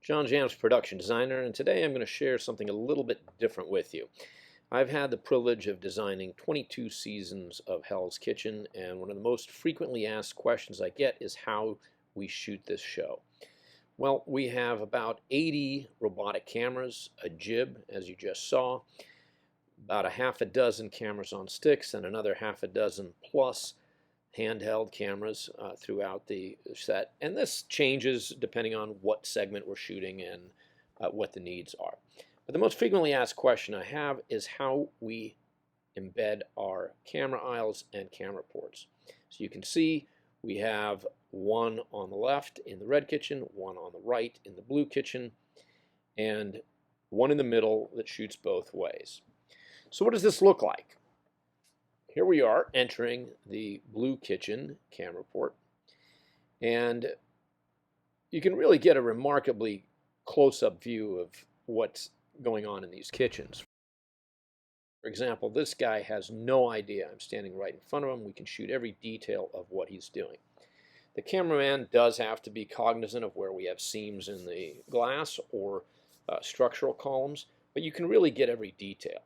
John Jams, production designer, and today I'm going to share something a little bit different with you. I've had the privilege of designing 22 seasons of Hell's Kitchen, and one of the most frequently asked questions I get is how we shoot this show. Well, we have about 80 robotic cameras, a jib, as you just saw, about a half a dozen cameras on sticks, and another half a dozen plus handheld cameras throughout the set. And this changes depending on what segment we're shooting and what the needs are. But the most frequently asked question I have is how we embed our camera aisles and camera ports. So you can see we have one on the left in the red kitchen, one on the right in the blue kitchen, and one in the middle that shoots both ways. So what does this look like? Here we are entering the blue kitchen camera port, and you can really get a remarkably close-up view of what's going on in these kitchens. For example, this guy has no idea I'm standing right in front of him. We can shoot every detail of what he's doing. The cameraman does have to be cognizant of where we have seams in the glass or structural columns, but you can really get every detail.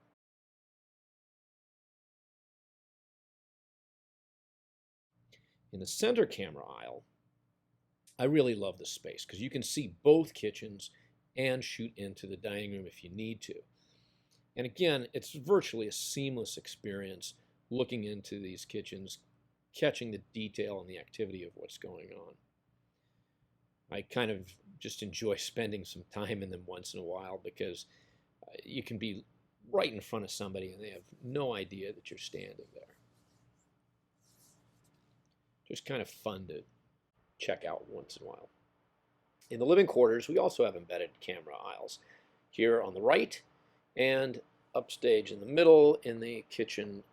In the center camera aisle, I really love this space because you can see both kitchens and shoot into the dining room if you need to. And again, it's virtually a seamless experience looking into these kitchens, catching the detail and the activity of what's going on. I kind of just enjoy spending some time in them once in a while because you can be right in front of somebody and they have no idea that you're standing there. Just kind of fun to check out once in a while. In the living quarters, we also have embedded camera aisles. Here on the right and upstage in the middle in the kitchen.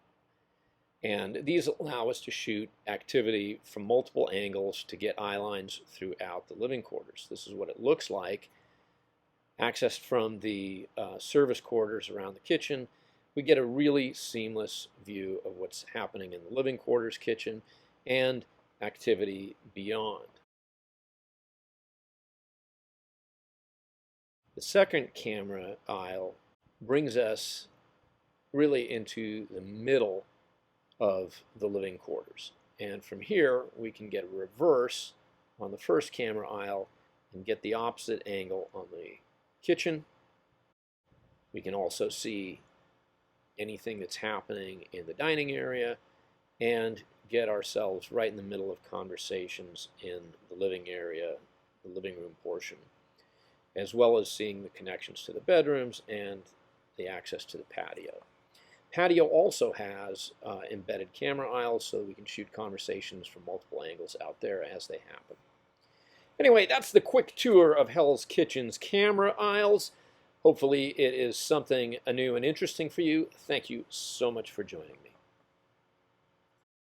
And these allow us to shoot activity from multiple angles to get eye lines throughout the living quarters. This is what it looks like. Accessed from the service quarters around the kitchen, we get a really seamless view of what's happening in the living quarters kitchen and activity beyond. The second camera aisle brings us really into the middle of the living quarters. And from here, we can get a reverse on the first camera aisle and get the opposite angle on the kitchen. We can also see anything that's happening in the dining area and get ourselves right in the middle of conversations in the living area, the living room portion, as well as seeing the connections to the bedrooms and the access to the patio. Patio also has embedded camera aisles so that we can shoot conversations from multiple angles out there as they happen. Anyway, that's the quick tour of Hell's Kitchen's camera aisles. Hopefully it is something new and interesting for you. Thank you so much for joining me.